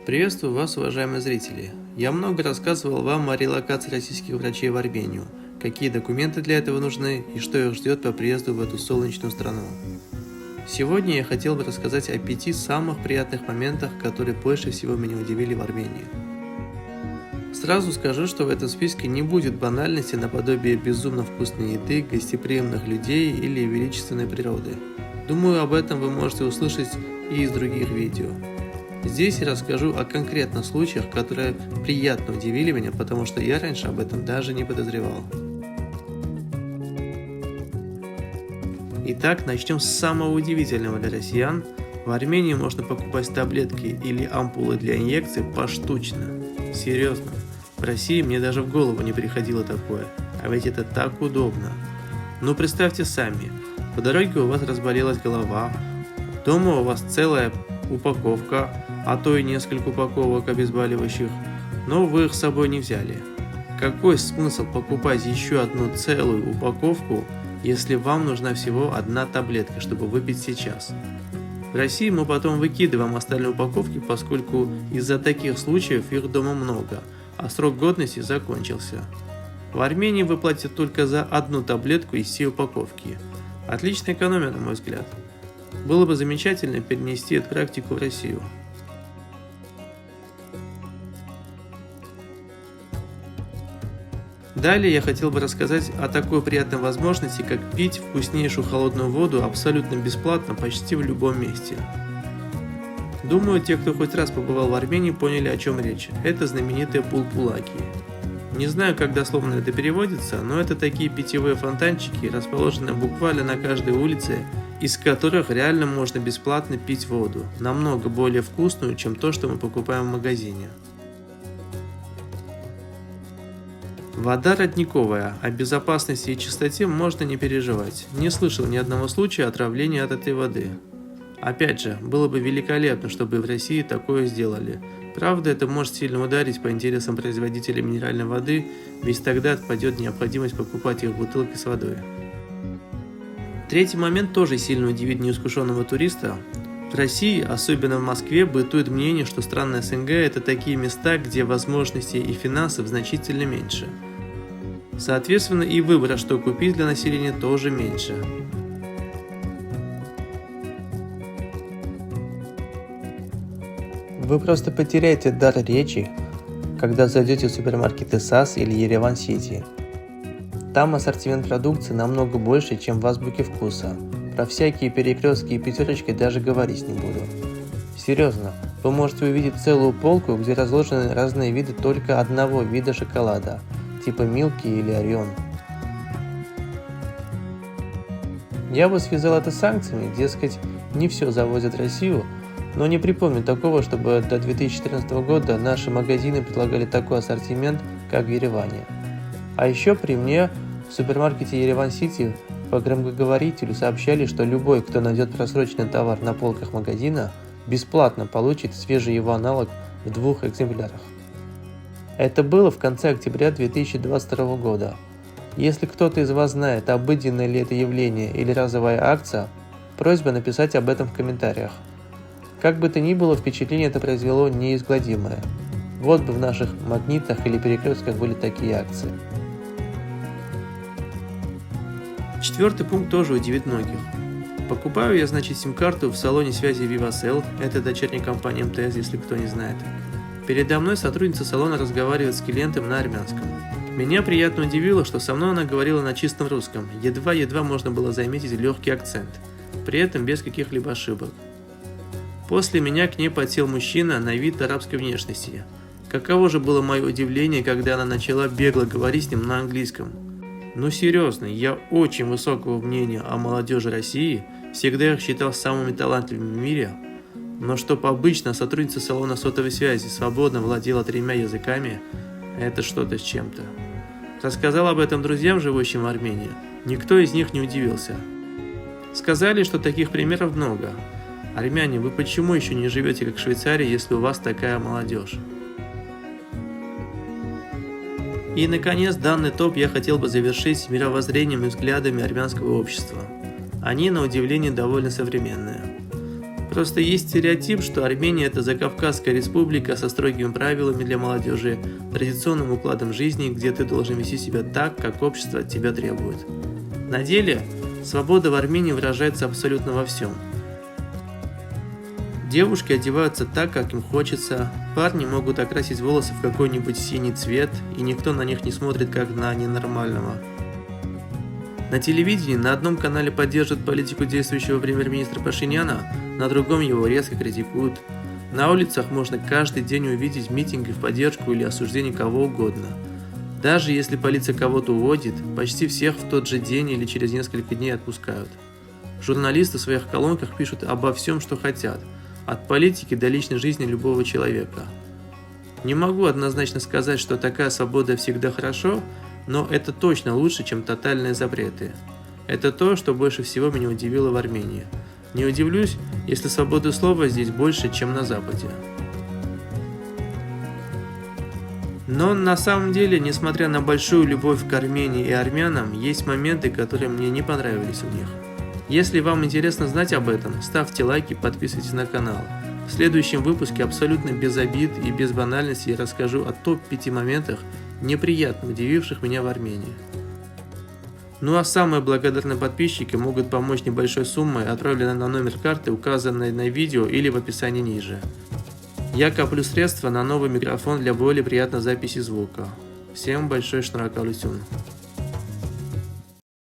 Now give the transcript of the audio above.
Приветствую вас, уважаемые зрители! Я много рассказывал вам о релокации российских врачей в Армению, какие документы для этого нужны и что их ждет по приезду в эту солнечную страну. Сегодня я хотел бы рассказать о 5 самых приятных моментах, которые больше всего меня удивили в Армении. Сразу скажу, что в этом списке не будет банальности наподобие безумно вкусной еды, гостеприимных людей или величественной природы. Думаю, об этом вы можете услышать и из других видео. Здесь я расскажу о конкретных случаях, которые приятно удивили меня, потому что я раньше об этом даже не подозревал. Итак, начнем с самого удивительного для россиян. В Армении можно покупать таблетки или ампулы для инъекций поштучно. Серьезно, в России мне даже в голову не приходило такое, а ведь это так удобно. Ну представьте сами, по дороге у вас разболелась голова, дома у вас целая упаковка, а то и несколько упаковок обезболивающих, но вы их с собой не взяли. Какой смысл покупать еще одну целую упаковку, если вам нужна всего одна таблетка, чтобы выпить сейчас? В России мы потом выкидываем остальные упаковки, поскольку из-за таких случаев их дома много, а срок годности закончился. В Армении вы платите только за одну таблетку из всей упаковки. Отличная экономия, на мой взгляд. Было бы замечательно перенести эту практику в Россию. Далее я хотел бы рассказать о такой приятной возможности, как пить вкуснейшую холодную воду абсолютно бесплатно почти в любом месте. Думаю, те, кто хоть раз побывал в Армении, поняли, о чем речь. Это знаменитые пулпулаки. Не знаю, как дословно это переводится, но это такие питьевые фонтанчики, расположенные буквально на каждой улице, из которых реально можно бесплатно пить воду, намного более вкусную, чем то, что мы покупаем в магазине. Вода родниковая, о безопасности и чистоте можно не переживать. Не слышал ни одного случая отравления от этой воды. Опять же, было бы великолепно, чтобы в России такое сделали. Правда, это может сильно ударить по интересам производителей минеральной воды, ведь тогда отпадет необходимость покупать их бутылки с водой. Третий момент тоже сильно удивит неискушенного туриста. В России, особенно в Москве, бытует мнение, что страны СНГ – это такие места, где возможностей и финансов значительно меньше. Соответственно, и выбора, что купить для населения, тоже меньше. Вы просто потеряете дар речи, когда зайдете в супермаркеты САС или Ереван Сити. Там ассортимент продукции намного больше, чем в азбуке вкуса. Про всякие перекрестки и пятерочки даже говорить не буду. Серьезно, вы можете увидеть целую полку, где разложены разные виды только одного вида шоколада, типа Милки или Орион. Я бы связал это с санкциями, дескать, не все завозят в Россию, но не припомню такого, чтобы до 2014 года наши магазины предлагали такой ассортимент, как в Ереване. А еще при мне в супермаркете Ереван Сити по громкоговорителю сообщали, что любой, кто найдет просроченный товар на полках магазина, бесплатно получит свежий его аналог в 2 экземплярах. Это было в конце октября 2022 года. Если кто-то из вас знает, обыденное ли это явление или разовая акция, просьба написать об этом в комментариях. Как бы то ни было, впечатление это произвело неизгладимое. Вот бы в наших магнитах или перекрестках были такие акции. Четвертый пункт тоже удивит многих. Покупаю я, значит, сим-карту в салоне связи Vivacell, это дочерняя компания МТС, если кто не знает. Передо мной сотрудница салона разговаривает с клиентом на армянском. Меня приятно удивило, что со мной она говорила на чистом русском, едва-едва можно было заметить легкий акцент, при этом без каких-либо ошибок. После меня к ней подсел мужчина на вид арабской внешности. Каково же было мое удивление, когда она начала бегло говорить с ним на английском. Ну серьезно, я очень высокого мнения о молодежи России, всегда их считал самыми талантливыми в мире, но чтоб обычно сотрудница салона сотовой связи свободно владела 3 языками, это что-то с чем-то. Рассказал об этом друзьям, живущим в Армении, никто из них не удивился. Сказали, что таких примеров много. Армяне, вы почему еще не живете как в Швейцарии, если у вас такая молодежь? И, наконец, данный топ я хотел бы завершить мировоззрением и взглядами армянского общества. Они, на удивление, довольно современные. Просто есть стереотип, что Армения – это закавказская республика со строгими правилами для молодежи, традиционным укладом жизни, где ты должен вести себя так, как общество от тебя требует. На деле, свобода в Армении выражается абсолютно во всем. Девушки одеваются так, как им хочется, парни могут окрасить волосы в какой-нибудь синий цвет, и никто на них не смотрит как на ненормального. На телевидении на одном канале поддерживают политику действующего премьер-министра Пашиняна, на другом его резко критикуют. На улицах можно каждый день увидеть митинги в поддержку или осуждение кого угодно. Даже если полиция кого-то уводит, почти всех в тот же день или через несколько дней отпускают. Журналисты в своих колонках пишут обо всем, что хотят, от политики до личной жизни любого человека. Не могу однозначно сказать, что такая свобода всегда хорошо, но это точно лучше, чем тотальные запреты. Это то, что больше всего меня удивило в Армении. Не удивлюсь, если свободы слова здесь больше, чем на Западе. Но на самом деле, несмотря на большую любовь к Армении и армянам, есть моменты, которые мне не понравились у них. Если вам интересно знать об этом, ставьте лайки, подписывайтесь на канал. В следующем выпуске абсолютно без обид и без банальности я расскажу о топ-5 моментах, неприятно удививших меня в Армении. Ну а самые благодарные подписчики могут помочь небольшой суммой, отправленной на номер карты, указанной на видео или в описании ниже. Я коплю средства на новый микрофон для более приятной записи звука. Всем большой шнуракалусюн.